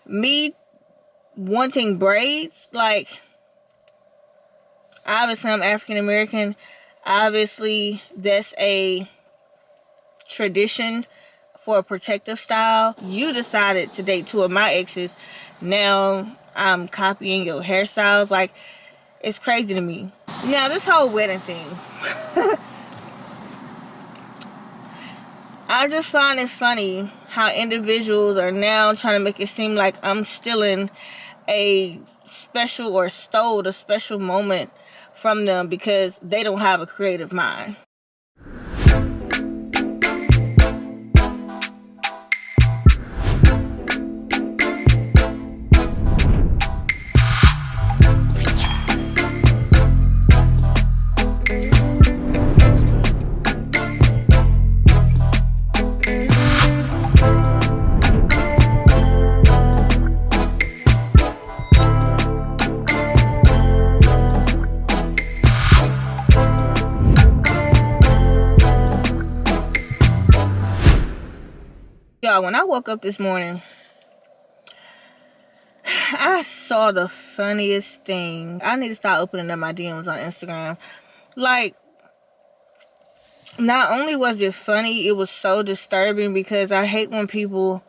me wanting braids, like, obviously I'm African American. Obviously, that's a tradition for a protective style. You decided to date two of my exes. Now I'm copying your hairstyles. Like, it's crazy to me. Now, this whole wedding thing. I just find it funny how individuals are now trying to make it seem like I'm stealing a special or stole a special moment from them because they don't have a creative mind. Y'all, when I woke up this morning, I saw the funniest thing. I need to start opening up my DMs on Instagram. Like, not only was it funny, it was so disturbing because I hate when people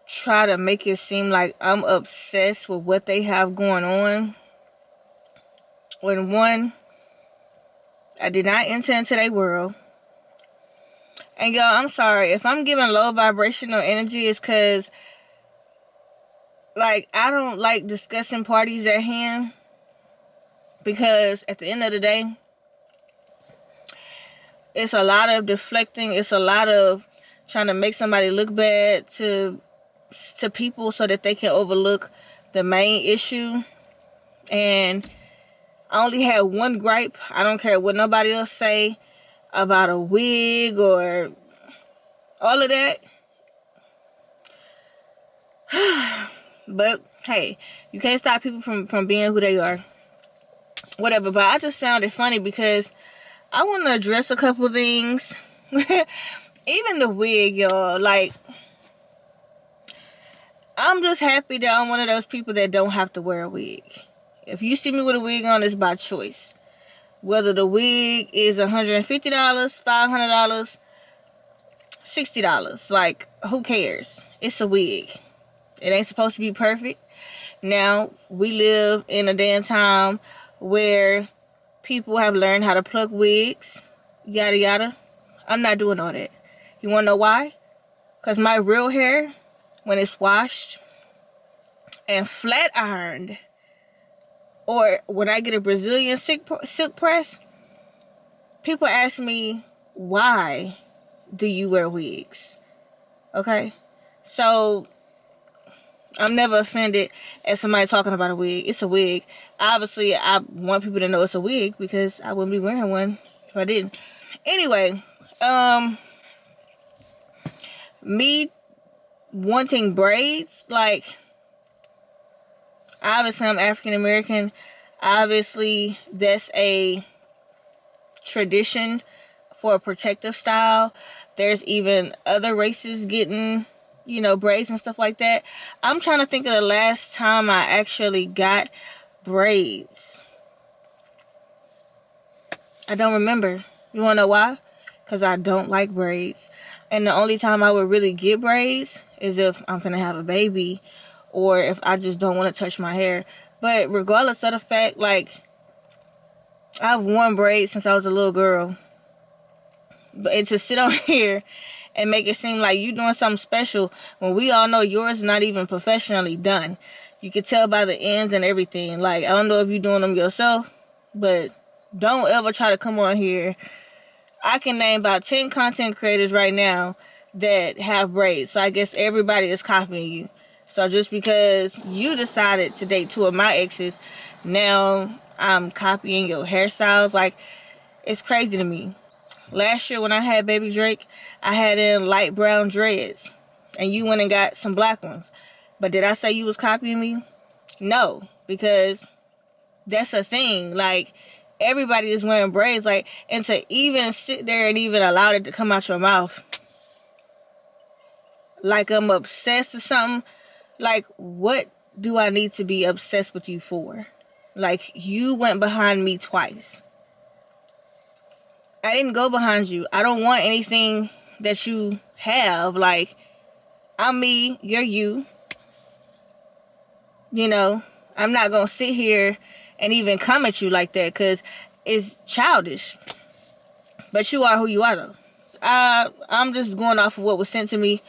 try to make it seem like I'm obsessed with what they have going on. When one, I did not enter into their world. And y'all, I'm sorry. If I'm giving low vibrational energy, it's because, like, I don't like discussing parties at hand. Because at the end of the day, it's a lot of deflecting. It's a lot of trying to make somebody look bad to people so that they can overlook the main issue. And I only had one gripe. I don't care what nobody else say about a wig or all of that. But hey, you can't stop people from being who they are. Whatever. But I just found it funny because I want to address a couple things. Even the wig, y'all. Like, I'm just happy that I'm one of those people that don't have to wear a wig. If you see me with a wig on, it's by choice. Whether the wig is $150, $500, $60. Like, who cares? It's a wig. It ain't supposed to be perfect. Now, we live in a day and time where people have learned how to pluck wigs, yada yada. I'm not doing all that. You want to know why? Because my real hair, when it's washed and flat ironed, or when I get a Brazilian silk press, people ask me, why do you wear wigs? Okay? So, I'm never offended at somebody talking about a wig. It's a wig. Obviously, I want people to know it's a wig because I wouldn't be wearing one if I didn't. Anyway, me wanting braids, like, obviously I'm African American. Obviously, that's a tradition for a protective style. There's even other races getting, braids and stuff like that. I'm trying to think of the last time I actually got braids. I don't remember. You want to know why? Because I don't like braids. And the only time I would really get braids is if I'm finna have a baby or if I just don't want to touch my hair. But regardless of the fact, like, I've worn braids since I was a little girl. But to sit on here and make it seem like you doing something special when we all know yours is not even professionally done. You can tell by the ends and everything. Like, I don't know if you're doing them yourself, but don't ever try to come on here. I can name about 10 content creators right now that have braids. So I guess everybody is copying you. So just because you decided to date two of my exes, now I'm copying your hairstyles. Like, it's crazy to me. Last year when I had baby Drake, I had in light brown dreads. And you went and got some black ones. But did I say you was copying me? No. Because that's a thing. Like, everybody is wearing braids. Like, and to even sit there and even allow it to come out your mouth like I'm obsessed or something Like, what do I need to be obsessed with you for? Like, you went behind me twice. I didn't go behind you. I don't want anything that you have. Like, I'm me, you're you. You know, I'm not going to sit here and even come at you like that because it's childish. But you are who you are, though. I'm just going off of what was sent to me.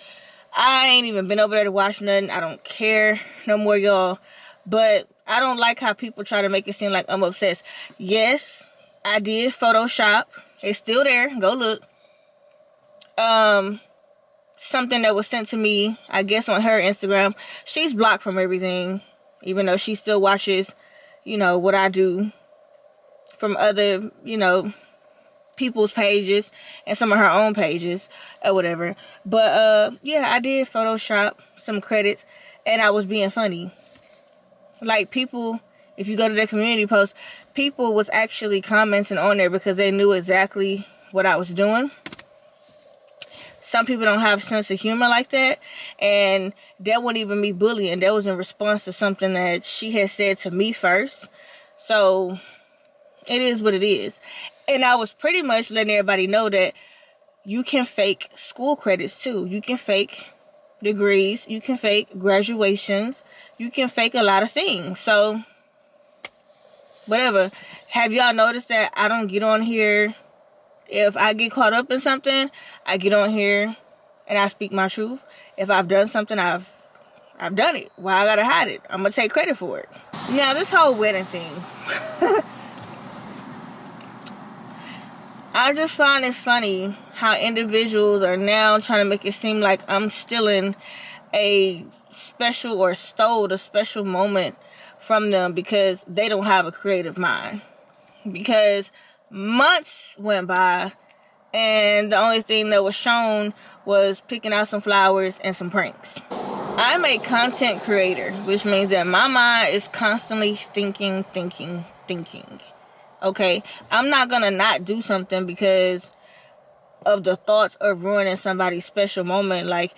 I ain't even been over there to watch nothing. I don't care no more, y'all. But I don't like how people try to make it seem like I'm obsessed. Yes, I did Photoshop. It's still there. Go look. Something that was sent to me, I guess on her Instagram. She's blocked from everything, even though she still watches, you know, what I do from other, you know, people's pages and some of her own pages or whatever. But yeah, I did Photoshop some credits and I was being funny. Like, people, if you go to their community post, people was actually commenting on there because they knew exactly what I was doing. Some people don't have a sense of humor like that, and that wasn't even me bullying. That was in response to something that she had said to me first. So it is what it is. And I was pretty much letting everybody know that you can fake school credits too. You can fake degrees. You can fake graduations. You can fake a lot of things. So, whatever. Have y'all noticed that I don't get on here? If I get caught up in something, I get on here and I speak my truth. If I've done something, I've done it. Why I gotta hide it? I'm gonna take credit for it. Now, this whole wedding thing. I just find it funny how individuals are now trying to make it seem like I'm stealing a special or stole a special moment from them because they don't have a creative mind. Because months went by and the only thing that was shown was picking out some flowers and some pranks. I'm a content creator, which means that my mind is constantly thinking. Okay, I'm not gonna not do something because of the thoughts of ruining somebody's special moment. Like,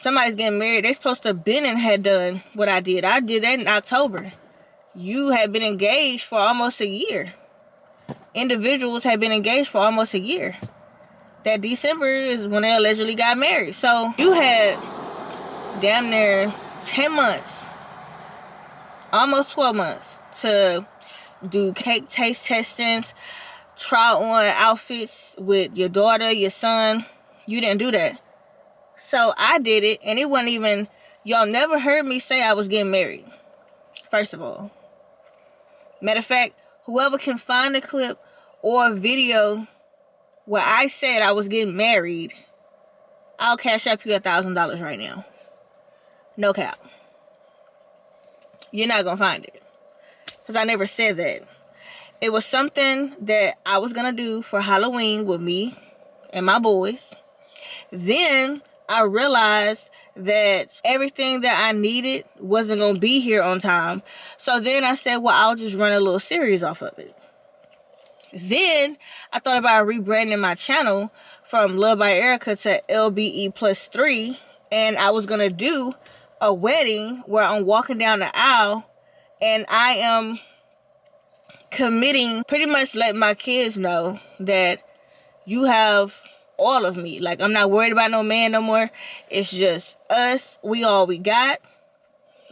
somebody's getting married, they're supposed to have been and had done what I did. I did that in October. You had been engaged for almost a year. Individuals had been engaged for almost a year. That December is when they allegedly got married. So you had damn near 10 months, almost 12 months to do cake taste testings, try on outfits with your daughter, your son. You didn't do that. So I did it, and it wasn't even, y'all never heard me say I was getting married, first of all. Matter of fact, whoever can find a clip or a video where I said I was getting married, I'll cash up you $1,000 right now. No cap. You're not gonna find it. Because I never said that. It was something that I was gonna do for Halloween with me and my boys. Then I realized that everything that I needed wasn't gonna be here on time. So then I said, well, I'll just run a little series off of it. Then I thought about rebranding my channel from Luvd by Erica to LBE+3. And I was gonna do a wedding where I'm walking down the aisle and I am committing, pretty much letting my kids know that you have all of me. Like, I'm not worried about no man no more. It's just us. We all we got.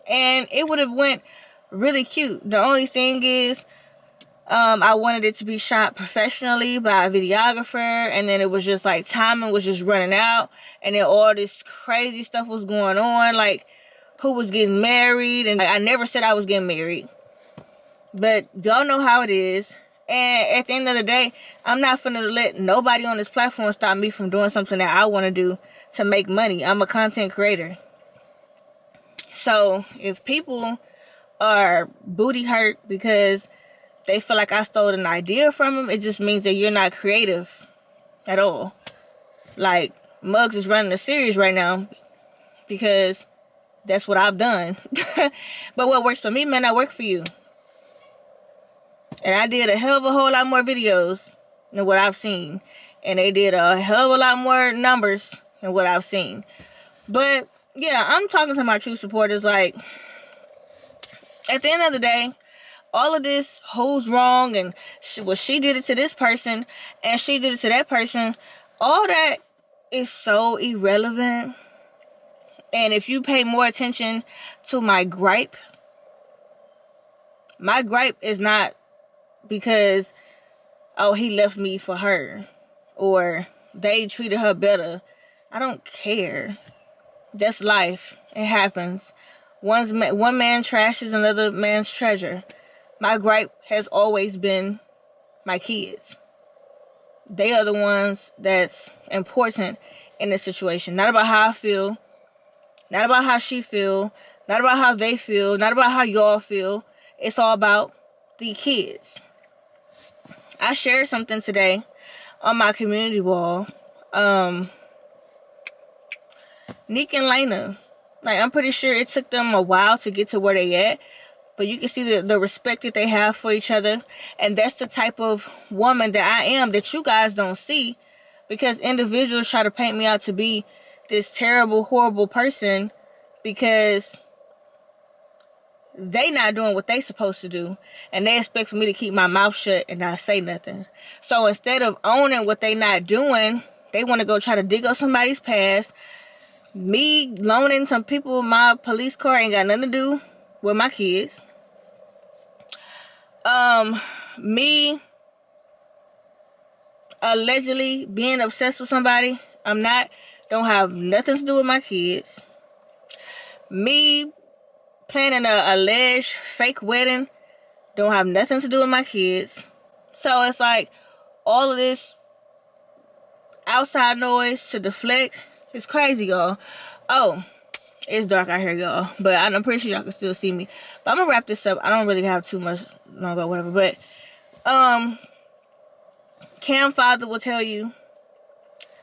And it would have went really cute. The only thing is, I wanted it to be shot professionally by a videographer, and then it was just like timing was just running out, and then all this crazy stuff was going on, like who was getting married, and I never said I was getting married, but y'all know how it is. And at the end of the day, I'm not finna let nobody on this platform stop me from doing something that I want to do to make money. I'm a content creator. So if people are booty hurt because they feel like I stole an idea from them, it just means that you're not creative at all. Like, Muggs is running a series right now because that's what I've done. But what works for me may not work for you. And I did a hell of a whole lot more videos than what I've seen. And they did a hell of a lot more numbers than what I've seen. But yeah, I'm talking to my true supporters. Like, at the end of the day, all of this who's wrong and she did it to this person and she did it to that person, all that is so irrelevant. And if you pay more attention to my gripe is not because, oh, he left me for her or they treated her better. I don't care. That's life. It happens. One man trashes another man's treasure. My gripe has always been my kids. They are the ones that's important in this situation. Not about how I feel. Not about how she feel. Not about how they feel. Not about how y'all feel. It's all about the kids. I shared something today on my community wall. Nick and Lena. Like, I'm pretty sure it took them a while to get to where they at. But you can see the respect that they have for each other. And that's the type of woman that I am that you guys don't see. Because individuals try to paint me out to be this terrible, horrible person. Because they not doing what they supposed to do. And they expect for me to keep my mouth shut and not say nothing. So instead of owning what they not doing, they want to go try to dig up somebody's past. Me loaning some people my police car ain't got nothing to do with my kids. Me allegedly being obsessed with somebody, I'm not, don't have nothing to do with my kids. Me planning a alleged fake wedding, don't have nothing to do with my kids. So it's like all of this outside noise to deflect. It's crazy, y'all. Oh, it's dark out here, y'all. But I'm pretty sure y'all can still see me. But I'm going to wrap this up. I don't really have too much longer, whatever. But, Cam father will tell you,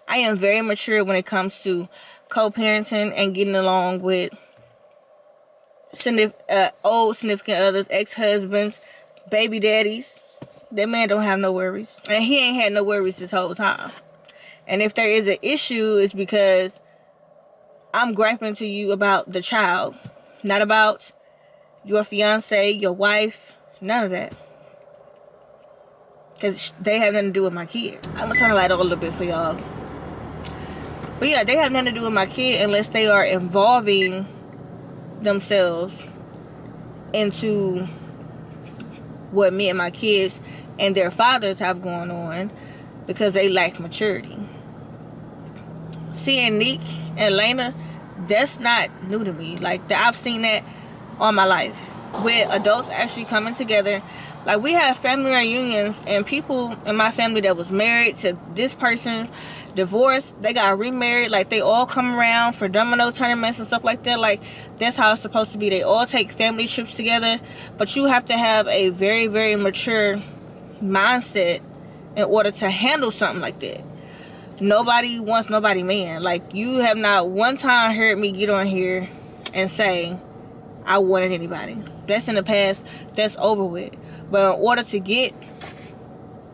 I am very mature when it comes to co-parenting and getting along with old significant others, ex-husbands, baby daddies. That man don't have no worries. And he ain't had no worries this whole time. And if there is an issue, it's because I'm griping to you about the child. Not about your fiance, your wife, none of that. Because they have nothing to do with my kid. I'm going to turn the light on a little bit for y'all. But yeah, they have nothing to do with my kid unless they are involving themselves into what me and my kids and their fathers have going on because they lack maturity. Seeing Nick and Lena, that's not new to me. Like, I've seen that all my life. With adults actually coming together. Like, we have family reunions and people in my family that was married to this person, divorced, they got remarried. Like, they all come around for domino tournaments and stuff like that. Like, that's how it's supposed to be. They all take family trips together. But you have to have a very, very mature mindset in order to handle something like that. Nobody wants nobody man. Like, you have not one time heard me get on here and say I wanted anybody. That's in the past. That's over with. But in order to get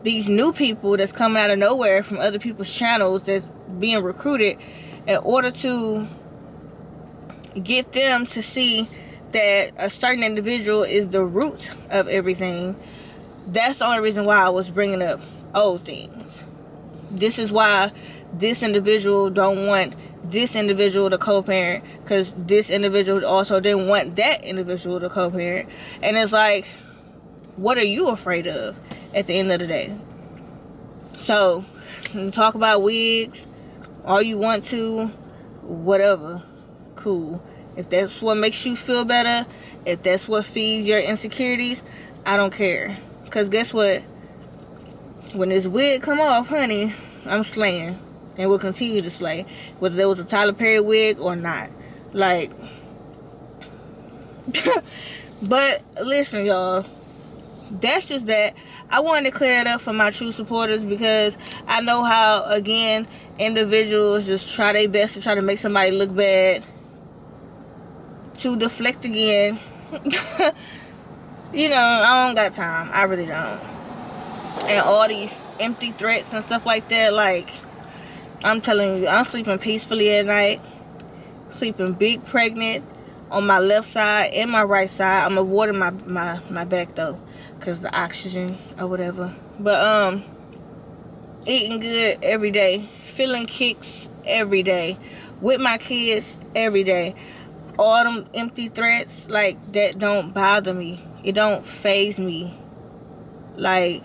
these new people that's coming out of nowhere from other people's channels that's being recruited, in order to get them to see that a certain individual is the root of everything, that's the only reason why I was bringing up old things. This is why this individual don't want this individual to co-parent, because this individual also didn't want that individual to co-parent. And it's like, what are you afraid of at the end of the day? So, you can talk about wigs all you want to, whatever, cool. If that's what makes you feel better, if that's what feeds your insecurities, I don't care. Because guess what? When this wig come off, honey, I'm slaying. And will continue to slay. Whether there was a Tyler Perry wig or not. Like, but listen, y'all. That's just that. I wanted to clear it up for my true supporters because I know how, again, individuals just try their best to try to make somebody look bad. To deflect again. You know, I don't got time. I really don't. And all these empty threats and stuff like that, like, I'm telling you, I'm sleeping peacefully at night. sleeping big pregnant on my left side and my right side. I'm avoiding my back though, because the oxygen or whatever. But eating good every day, feeling kicks every day, with my kids every day. All them empty threats, like, that don't bother me. It don't faze me. Like,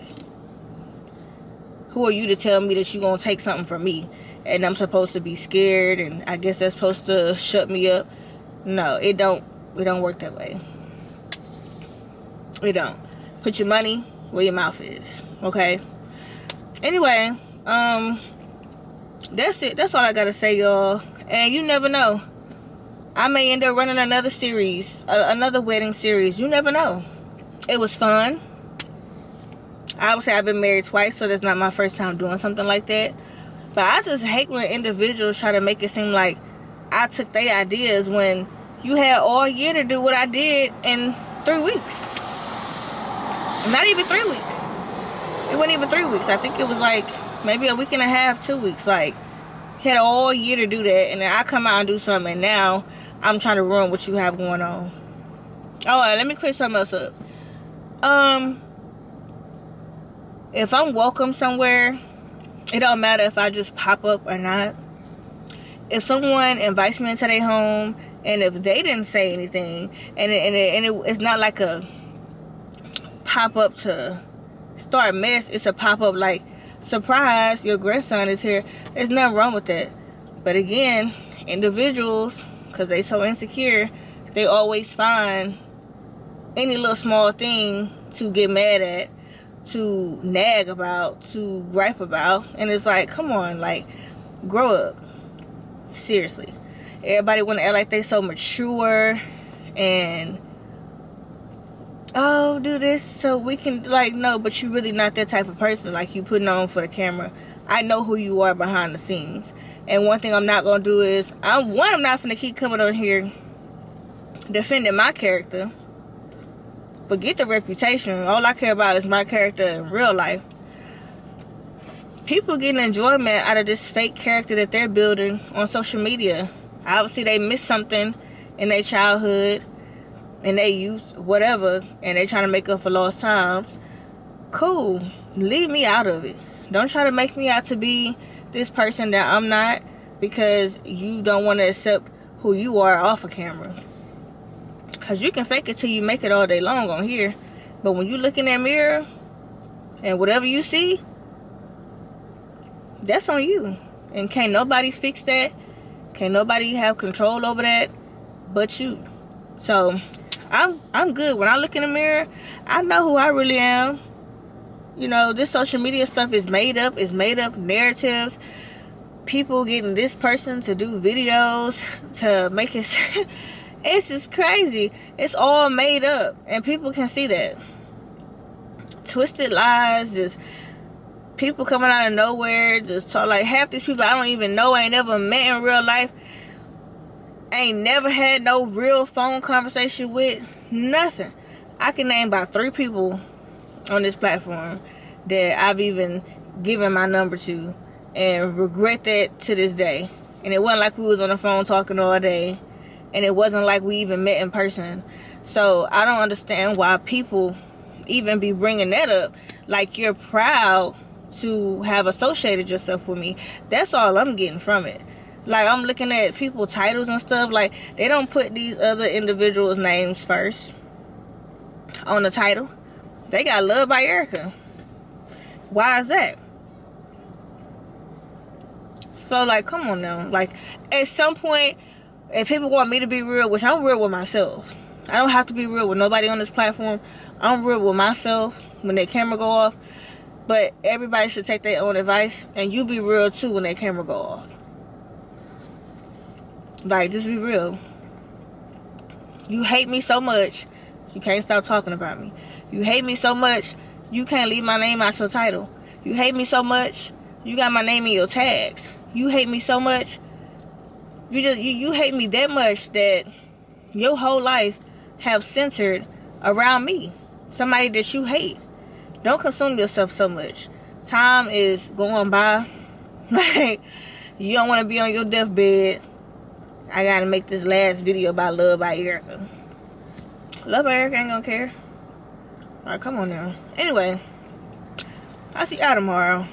who are you to tell me that you're gonna take something from me and I'm supposed to be scared and I guess that's supposed to shut me up? No, it don't work that way. It don't. Put your money where your mouth is, okay? Anyway, that's it. That's all I gotta say, y'all. And you never know, I may end up running another series, another wedding series. You never know. It was fun. I would say I've been married twice, so that's not my first time doing something like that. But I just hate when individuals try to make it seem like I took their ideas when you had all year to do what I did in 3 weeks. Not even 3 weeks. It wasn't even 3 weeks. I think it was like maybe a week and a half, 2 weeks. Like, you had all year to do that, and then I come out and do something, and now I'm trying to ruin what you have going on. Oh, and let me clear something else up. If I'm welcome somewhere, it don't matter if I just pop up or not. If someone invites me into their home, and if they didn't say anything, and it's not like a pop-up to start mess, it's a pop-up like, surprise, your grandson is here. There's nothing wrong with that. But again, individuals, because they so insecure, they always find any little small thing to get mad at, to nag about, to gripe about. And it's like, come on, like, grow up. Seriously. Everybody want to act like they so mature and, oh, do this so we can, like, no, but you really not that type of person like you putting on for the camera. I know who you are behind the scenes. And one thing I'm not going to do is, I'm not going to keep coming on here defending my character. Forget the reputation. All I care about is my character in real life. People getting enjoyment out of this fake character that they're building on social media. Obviously, they missed something in their childhood, in their youth, whatever, and they trying to make up for lost times. Cool. Leave me out of it. Don't try to make me out to be this person that I'm not, because you don't want to accept who you are off of camera. Because you can fake it till you make it all day long on here. But when you look in that mirror and whatever you see, that's on you. And can't nobody fix that. Can't nobody have control over that but you. So I'm good. When I look in the mirror, I know who I really am. You know, this social media stuff is made up. It's made up narratives. People getting this person to do videos to make it... It's just crazy. It's all made up. And people can see that. Twisted lies. Just people coming out of nowhere. Just talk like half these people I don't even know. I ain't never met in real life. I ain't never had no real phone conversation with. Nothing. I can name about 3 people on this platform that I've even given my number to. And regret that to this day. And it wasn't like we was on the phone talking all day. And it wasn't like we even met in person. So I don't understand why people even be bringing that up. Like you're proud to have associated yourself with me. That's all I'm getting from it. Like I'm looking at people's titles and stuff. Like they don't put these other individuals' names first on the title. They got loved by Erica. Why is that? So like, come on now. Like at some point, if people want me to be real, which I'm real with myself. I don't have to be real with nobody on this platform. I'm real with myself when their camera go off. But everybody should take their own advice. And you be real too when their camera go off. Like, just be real. You hate me so much, you can't stop talking about me. You hate me so much, you can't leave my name out your title. You hate me so much, you got my name in your tags. You hate me so much, you hate me that much that your whole life have centered around me. Somebody that you hate. Don't consume yourself so much. Time is going by. Like, you don't want to be on your deathbed I gotta make this last video about Love by Erica. Love by Erica ain't gonna care. Alright, come on now. Anyway, I'll see y'all tomorrow.